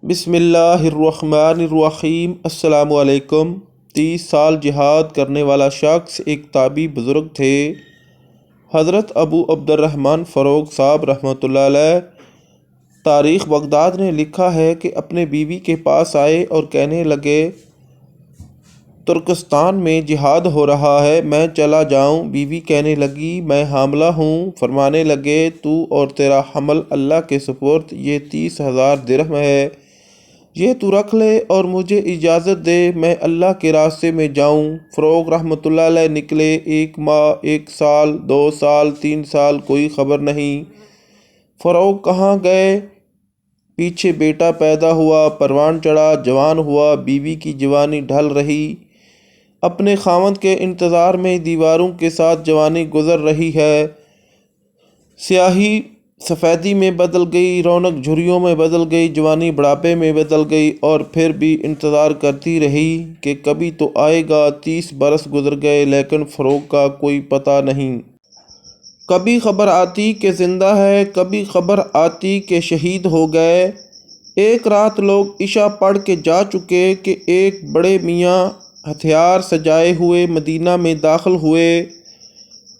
بسم اللہ الرحمن الرحیم۔ السلام علیکم۔ 30 سال جہاد کرنے والا شخص ایک تابعی بزرگ تھے، حضرت ابو عبد الرحمن فروغ صاحب رحمۃ اللہ علیہ۔ تاریخ بغداد نے لکھا ہے کہ اپنے بیوی کے پاس آئے اور کہنے لگے ترکستان میں جہاد ہو رہا ہے، میں چلا جاؤں؟ بیوی کہنے لگی میں حاملہ ہوں۔ فرمانے لگے تو اور تیرا حمل اللہ کے سپرد، یہ 30,000 درہم ہے، یہ تو رکھ لے اور مجھے اجازت دے میں اللہ کے راستے میں جاؤں۔ فروغ رحمۃ اللہ علیہ نکلے، 1 ماہ، 1 سال، 2 سال، 3 سال، کوئی خبر نہیں۔ فروغ کہاں گئے؟ پیچھے بیٹا پیدا ہوا، پروان چڑھا، جوان ہوا، بیوی کی جوانی ڈھل رہی، اپنے خاوند کے انتظار میں دیواروں کے ساتھ جوانی گزر رہی ہے۔ سیاہی سفیدی میں بدل گئی، رونق جھریوں میں بدل گئی، جوانی بڑھاپے میں بدل گئی، اور پھر بھی انتظار کرتی رہی کہ کبھی تو آئے گا۔ 30 برس گزر گئے لیکن فروغ کا کوئی پتہ نہیں۔ کبھی خبر آتی کہ زندہ ہے، کبھی خبر آتی کہ شہید ہو گئے۔ ایک رات لوگ عشاء پڑھ کے جا چکے کہ ایک بڑے میاں ہتھیار سجائے ہوئے مدینہ میں داخل ہوئے۔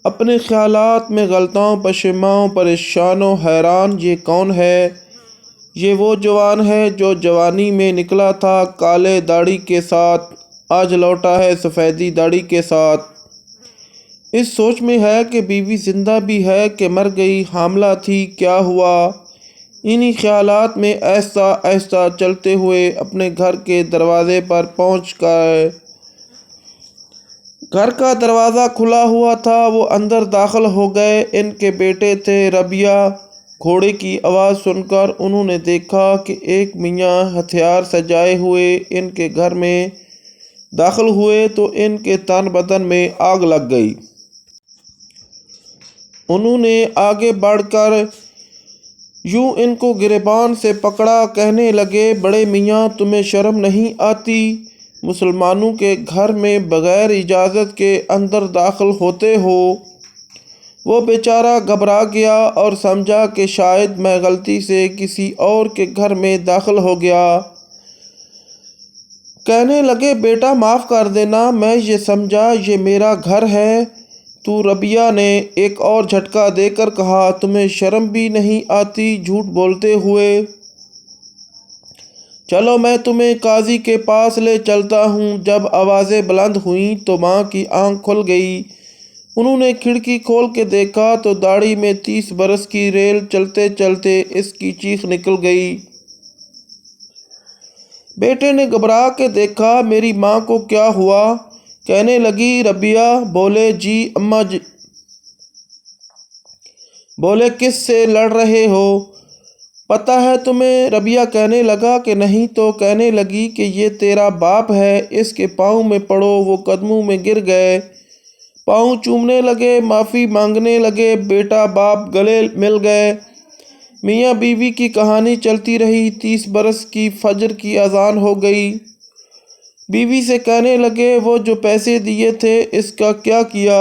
اپنے خیالات میں غلطاں، پشیماں، پریشان و حیران، یہ کون ہے؟ یہ وہ جوان ہے جو جوانی میں نکلا تھا کالے داڑھی کے ساتھ، آج لوٹا ہے سفیدی داڑھی کے ساتھ۔ اس سوچ میں ہے کہ بیوی زندہ بھی ہے کہ مر گئی، حاملہ تھی، کیا ہوا؟ انہی خیالات میں آہستہ آہستہ چلتے ہوئے اپنے گھر کے دروازے پر پہنچ گئے۔ گھر کا دروازہ کھلا ہوا تھا، وہ اندر داخل ہو گئے۔ ان کے بیٹے تھے ربیہ۔ گھوڑے کی آواز سن کر انہوں نے دیکھا کہ ایک میاں ہتھیار سجائے ہوئے ان کے گھر میں داخل ہوئے تو ان کے تن بدن میں آگ لگ گئی۔ انہوں نے آگے بڑھ کر یوں ان کو گریبان سے پکڑا، کہنے لگے بڑے میاں تمہیں شرم نہیں آتی؟ مسلمانوں کے گھر میں بغیر اجازت کے اندر داخل ہوتے ہو؟ وہ بیچارہ گھبرا گیا اور سمجھا کہ شاید میں غلطی سے کسی اور کے گھر میں داخل ہو گیا۔ کہنے لگے بیٹا معاف کر دینا، میں یہ سمجھا یہ میرا گھر ہے۔ تو ربیہ نے ایک اور جھٹکا دے کر کہا تمہیں شرم بھی نہیں آتی جھوٹ بولتے ہوئے؟ چلو میں تمہیں قاضی کے پاس لے چلتا ہوں۔ جب آوازیں بلند ہوئیں تو ماں کی آنکھ کھل گئی۔ انہوں نے کھڑکی کھول کے دیکھا تو داڑھی میں 30 برس کی ریل چلتے چلتے اس کی چیخ نکل گئی۔ بیٹے نے گھبرا کے دیکھا میری ماں کو کیا ہوا؟ کہنے لگی ربیہ بولے جی اماں جی۔ بولے کس سے لڑ رہے ہو؟ پتہ ہے تمہیں؟ ربیہ کہنے لگا کہ نہیں تو۔ کہنے لگی کہ یہ تیرا باپ ہے، اس کے پاؤں میں پڑو۔ وہ قدموں میں گر گئے، پاؤں چومنے لگے، معافی مانگنے لگے، بیٹا باپ گلے مل گئے۔ میاں بیوی کی کہانی چلتی رہی۔ 30 برس کی فجر کی اذان ہو گئی۔ بیوی سے کہنے لگے وہ جو پیسے دیے تھے اس کا کیا کیا؟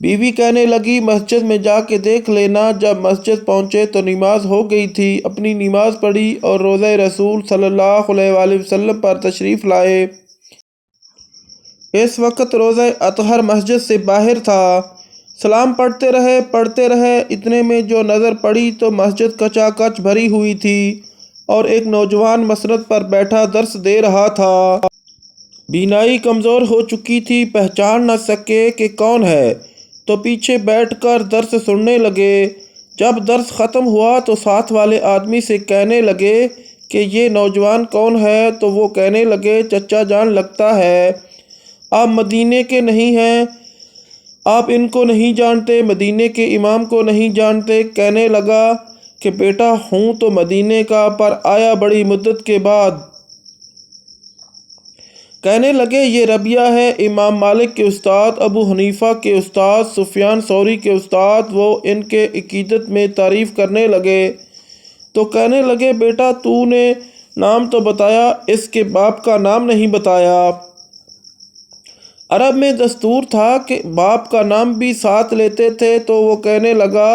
بیوی کہنے لگی مسجد میں جا کے دیکھ لینا۔ جب مسجد پہنچے تو نماز ہو گئی تھی۔ اپنی نماز پڑھی اور روضہ رسول صلی اللہ علیہ وآلہ وسلم پر تشریف لائے۔ اس وقت روضہ اطہر مسجد سے باہر تھا۔ سلام پڑھتے رہے، اتنے میں جو نظر پڑی تو مسجد کچا کچ بھری ہوئی تھی اور ایک نوجوان مسند پر بیٹھا درس دے رہا تھا۔ بینائی کمزور ہو چکی تھی، پہچان نہ سکے کہ کون ہے، تو پیچھے بیٹھ کر درس سننے لگے۔ جب درس ختم ہوا تو ساتھ والے آدمی سے کہنے لگے کہ یہ نوجوان کون ہے؟ تو وہ کہنے لگے چچا جان لگتا ہے آپ مدینے کے نہیں ہیں، آپ ان کو نہیں جانتے، مدینے کے امام کو نہیں جانتے؟ کہنے لگا کہ بیٹا ہوں تو مدینے کا، پر آیا بڑی مدت کے بعد۔ کہنے لگے یہ ربیہ ہے، امام مالک کے استاد، ابو حنیفہ کے استاد، سفیان ثوری کے استاد۔ وہ ان کے عقیدت میں تعریف کرنے لگے تو کہنے لگے بیٹا تو نے نام تو بتایا، اس کے باپ کا نام نہیں بتایا۔ عرب میں دستور تھا کہ باپ کا نام بھی ساتھ لیتے تھے، تو وہ کہنے لگا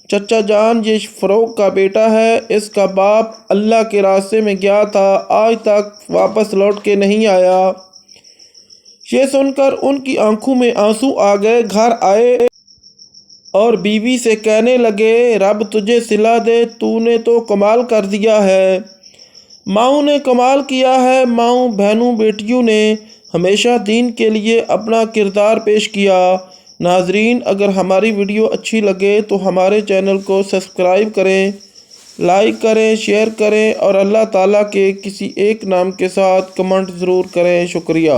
چچا جان یہ فروغ کا بیٹا ہے، اس کا باپ اللہ کے راستے میں گیا تھا، آج تک واپس لوٹ کے نہیں آیا۔ یہ سن کر ان کی آنکھوں میں آنسو آ گئے۔ گھر آئے اور بیوی سے کہنے لگے، رب تجھے صلہ دے، تو نے تو کمال کر دیا ہے۔ ماؤں نے کمال کیا ہے، ماؤں بہنوں بیٹیوں نے ہمیشہ دین کے لیے اپنا کردار پیش کیا۔ ناظرین، اگر ہماری ویڈیو اچھی لگے تو ہمارے چینل کو سبسکرائب کریں، لائک کریں، شیئر کریں اور اللہ تعالیٰ کے کسی ایک نام کے ساتھ کمنٹ ضرور کریں۔ شکریہ۔